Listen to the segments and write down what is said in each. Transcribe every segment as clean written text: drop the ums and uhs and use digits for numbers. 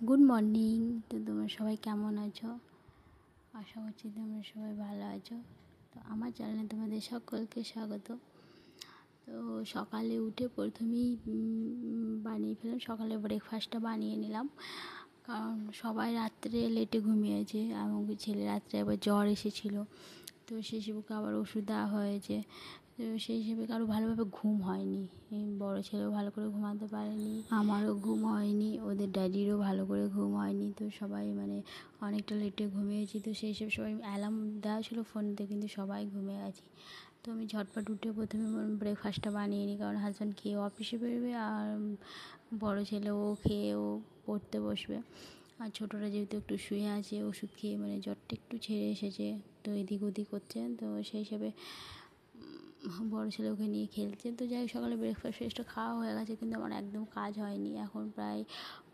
Good morning. তো তোমরা সবাই কেমন আছো? আশা করছি তোমরা সবাই ভালো আছো। তো আমার চ্যানেলে তোমাদের সকলকে স্বাগত। তো সকালে উঠে প্রথমেই বানিয়ে ফেললাম, সকালে ব্রেকফাস্টটা বানিয়ে নিলাম, কারণ সবাই রাত্রে লেটে ঘুমিয়েছে। এমনকি ছেলে রাত্রে একবার জ্বর এসেছিলো, তো সেই হিসেবে আবার ওষুধ দেওয়া হয়েছে। তো সেই হিসেবে কারো ভালোভাবে ঘুম হয়নি, বড়ো ছেলেও ভালো করে ঘুমাতে পারেনি, আমারও ঘুম হয়নি, ওদের ড্যাডিরও ভালো করে ঘুম হয়নি। তো সবাই অনেকটা লেটে ঘুমিয়েছি। তো সেই হিসেবে সবাই অ্যালার্ম দেওয়া ছিল ফোনতে, কিন্তু সবাই ঘুমিয়ে গেছি। তো আমি ঝটপট উঠে প্রথমে ব্রেকফাস্টটা বানিয়ে নিই, কারণ হাজব্যান্ড খেয়ে অফিসে বেরোবে, আর বড়ো ছেলেও খেয়ে ও পড়তে বসবে। আর ছোটোটা যেহেতু একটু শুয়ে আছে, ওষুধ খেয়ে জ্বরটা একটু ছেড়ে এসেছে, তো এদিক ওদিক করছে। তো সেই হিসাবে বড়ো ছেলে ওকে নিয়ে খেলছে। তো যাই হোক, সকালে ব্রেকফাস্টটা খাওয়া হয়ে গেছে, কিন্তু আমার একদম কাজ হয়নি। এখন প্রায়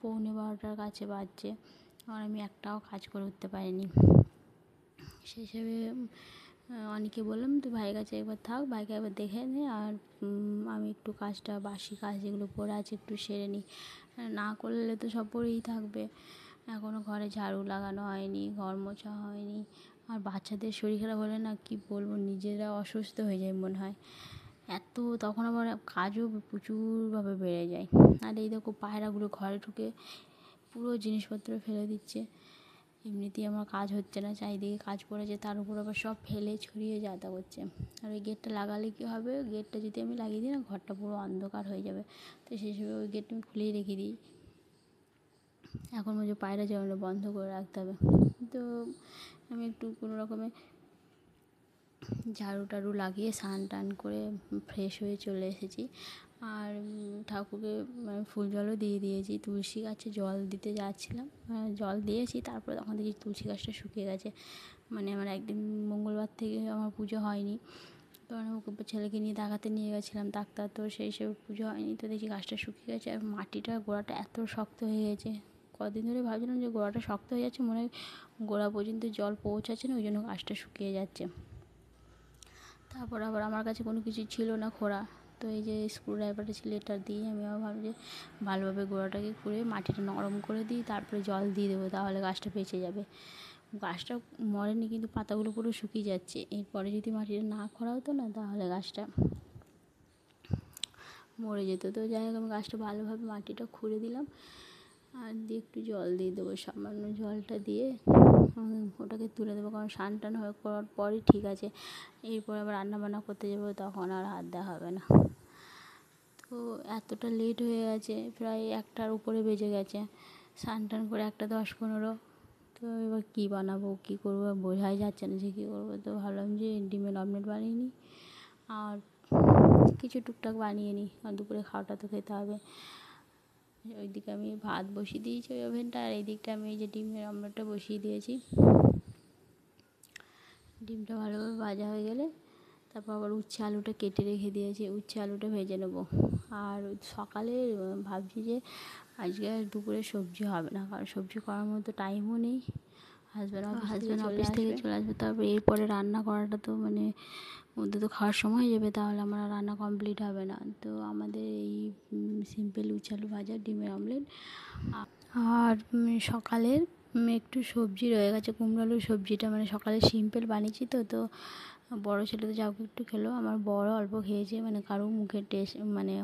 11:45 কাছে বাজছে, আর আমি একটাও কাজ করে উঠতে পারিনি। সেই হিসেবে অনেকে বললাম তুই ভাইয়ের কাছে একবার থাক, ভাইকে একবার দেখে নে, আর আমি একটু কাজটা, বাসি কাজ যেগুলো পড়ে আছে একটু সেরে নিই। না করলে তো সব পড়েই থাকবে। এখনও ঘরে ঝাড়ু লাগানো হয়নি, ঘর মোছা হয়নি। আর বাচ্চাদের শরীর খারাপ হলে না, কি বলবো, নিজেরা অসুস্থ হয়ে যায় মনে হয় এত, তখন আবার কাজও প্রচুরভাবে বেড়ে যায়। আর এই দেখো, পায়রাগুলো ঘরে ঢুকে পুরো জিনিসপত্র ফেলে দিচ্ছে। এমনিতেই আমার কাজ হচ্ছে না, চারিদিকে কাজ পড়েছে, তার উপর আবার সব ফেলে ছড়িয়ে যাতা করছে। আর ওই গেটটা লাগালে কী হবে, গেটটা যদি আমি লাগিয়ে দিই না, ঘরটা পুরো অন্ধকার হয়ে যাবে। তো সেই হিসেবে ওই গেটটা আমি খুলেই রেখে দিই। এখন পায়রা জ্বালানো বন্ধ করে রাখতে হবে। তো আমি একটু কোনো রকমে ঝাড়ু টাড়ু লাগিয়ে স্নান টান করে ফ্রেশ হয়ে চলে এসেছি। আর ঠাকুরকে ফুল জলও দিয়ে দিয়েছি। তুলসী গাছে জল দিতে যাচ্ছিলাম, জল দিয়েছি, তারপরে তখন দেখি তুলসী গাছটা শুকিয়ে গেছে। আমার একদিন মঙ্গলবার থেকে আমার পুজো হয়নি, তো ওকে ছেলেকে নিয়ে দেখাতে নিয়ে গেছিলাম ডাক্তার, তো সেই হিসেবে পুজো হয়নি। তো দেখি গাছটা শুকিয়ে গেছে, আর মাটিটা গোড়াটা এত শক্ত হয়ে গেছে। কদিন ধরে ভাবছিলাম যে গোড়াটা শক্ত হয়ে যাচ্ছে, মনে হয় গোড়া পর্যন্ত জল পৌঁছাচ্ছে না, ওই জন্য গাছটা শুকিয়ে যাচ্ছে। তারপর আবার আমার কাছে কোনো কিছু ছিল না খোঁড়া, তো এই যে স্ক্রুড্রাইভারটা ছিল, এটা দিয়ে আমি আবার ভাবছি যে ভালোভাবে গোড়াটাকে খুঁড়ে মাটিটা নরম করে দিই, তারপরে জল দিয়ে দেবো, তাহলে গাছটা বেঁচে যাবে। গাছটা মরেনি, কিন্তু পাতাগুলো পুরো শুকিয়ে যাচ্ছে। এরপরে যদি মাটিটা না খোঁড়া হতো না, তাহলে গাছটা মরে যেত। তো যাই হোক, আমি গাছটা ভালোভাবে মাটিটা খুঁড়ে দিলাম, আর দিয়ে একটু জল দিয়ে দেবো, সামান্য জলটা দিয়ে ওটাকে তুলে দেবো, কারণ স্নান টান হয়ে করার পরই ঠিক আছে। এরপর আবার রান্নাবান্না করতে যাবো, তখন আর হাত দেওয়া হবে না। তো এতটা লেট হয়ে গেছে, প্রায় 1টার উপরে বেজে গেছে, স্নান টান করে 1:10-15। তো এবার কী বানাবো, কী করবো বোঝাই যাচ্ছে না যে কী করবো। তো ভাবলাম যে ডিমের অমলেট বানিয়ে নিই, আর কিছু টুকটাক বানিয়ে নিই, আর দুপুরে খাওয়াটা তো খেতে হবে। ওইদিকে আমি ভাত বসিয়ে দিয়েছি ওই ওভেনটা, আর এই দিকটা আমি এই যে ডিমের অমলেটটা বসিয়ে দিয়েছি। ডিমটা ভালোভাবে ভাজা হয়ে গেলে তারপর আবার উচ্ছে আলুটা কেটে রেখে দিয়েছি, উচ্ছে আলুটা ভেজে নেবো। আর সকালে ভাবছি যে আজকে আর দুপুরে সবজি হবে না, কারণ সবজি করার মতো টাইমও নেই। হাজব্যান্ড অফিস থেকে চলে আসবে, তারপরে এরপরে রান্না করাটা তো ওদের তো খাওয়ার সময় যাবে, তাহলে আমার রান্না কমপ্লিট হবে না। তো আমাদের এই সিম্পল উচ্ছে আলু ভাজা, ডিমের অমলেট। আর সকালের একটু সবজি রয়ে গেছে, কুমড়ো আলুর সবজিটা সকালে সিম্পল বানিয়েছি। তো বড়ো ছেলে তো যাও একটু খেলো, আমার বড় অল্প খেয়েছে, কারো মুখের টেস্ট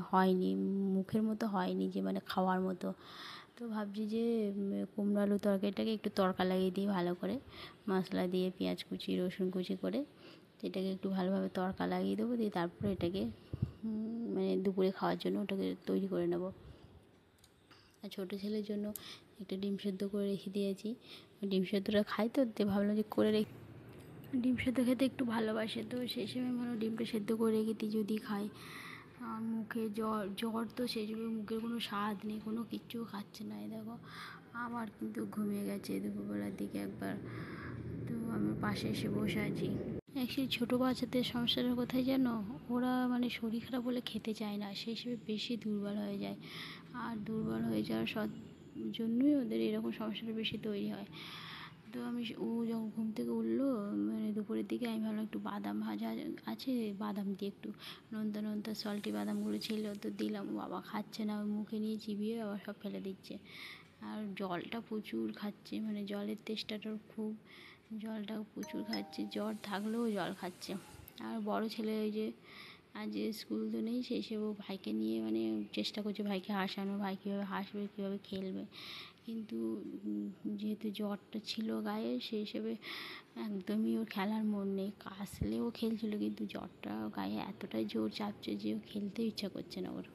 হয়নি, মুখের মতো হয়নি যে খাওয়ার মতো। তো ভাবছি যে কুমড়ো আলু তরকারিটাকে একটু তড়কা লাগিয়ে দিই ভালো করে, মশলা দিয়ে পেঁয়াজ কুচি রসুন কুচি করে, এটাকে একটু ভালোভাবে তড়কা লাগিয়ে দেবো, দিয়ে তারপরে এটাকে দুপুরে খাওয়ার জন্য ওটাকে তৈরি করে নেব। আর ছোটো ছেলের জন্য একটা ডিম সেদ্ধ করে রেখে দিয়েছি, ডিম সেদ্ধটা খাই, তো ভাবলাম যে করে রেখে, ডিম সেদ্ধ খেতে একটু ভালোবাসে, তো সেই সময় ডিমটা সেদ্ধ করে রেখে দিই যদি খাই। আর মুখে জ্বর তো সেই জন্য মুখের কোনো স্বাদ নেই, কোনো কিচ্ছু খাচ্ছে না। এই দেখো, আবার কিন্তু ঘুমিয়ে গেছে দুপুরবেলার দিকে একবার। তো আমি পাশে এসে বসে আছি। অ্যাকচুয়ালি ছোটো বাচ্চাদের সমস্যাটা কোথায় জানো, ওরা শরীর খারাপ হলে খেতে চায় না, সেই হিসেবে বেশি দুর্বল হয়ে যায়, আর দুর্বল হয়ে যাওয়ার জন্যই ওদের এরকম সমস্যাটা বেশি তৈরি হয়। তো ও যখন ঘুম থেকে উঠলো দুপুরের দিকে, আমি ভাবলাম একটু বাদাম ভাজা আছে, বাদাম দিয়ে একটু নোনতা নোনতা সল্টি বাদামগুলো ছিল, তো দিলাম। বাবা খাচ্ছে না, মুখে নিয়ে চিবিয়ে আবার সব ফেলে দিচ্ছে। আর জলটা প্রচুর খাচ্ছে, মানে জলের তেষ্টাটাও খুব, জলটাও প্রচুর খাচ্ছে, জ্বর থাকলেও জল খাচ্ছে। আর বড় ছেলে ওই যে আজ স্কুল তো নেই, সেই হিসেবে ও ভাইকে নিয়ে মানে চেষ্টা করছে ভাইকে হাসানো, ভাই কীভাবে হাসবে, কীভাবে খেলবে। কিন্তু যেহেতু জ্বরটা ছিল গায়ে, সেই হিসেবে একদমই ওর খেলার মন নেই। কাশলেও খেলছিল, কিন্তু জ্বরটা গায়ে এতটাই জোর চাপছে যে ও খেলতেও ইচ্ছা করছে না ওর।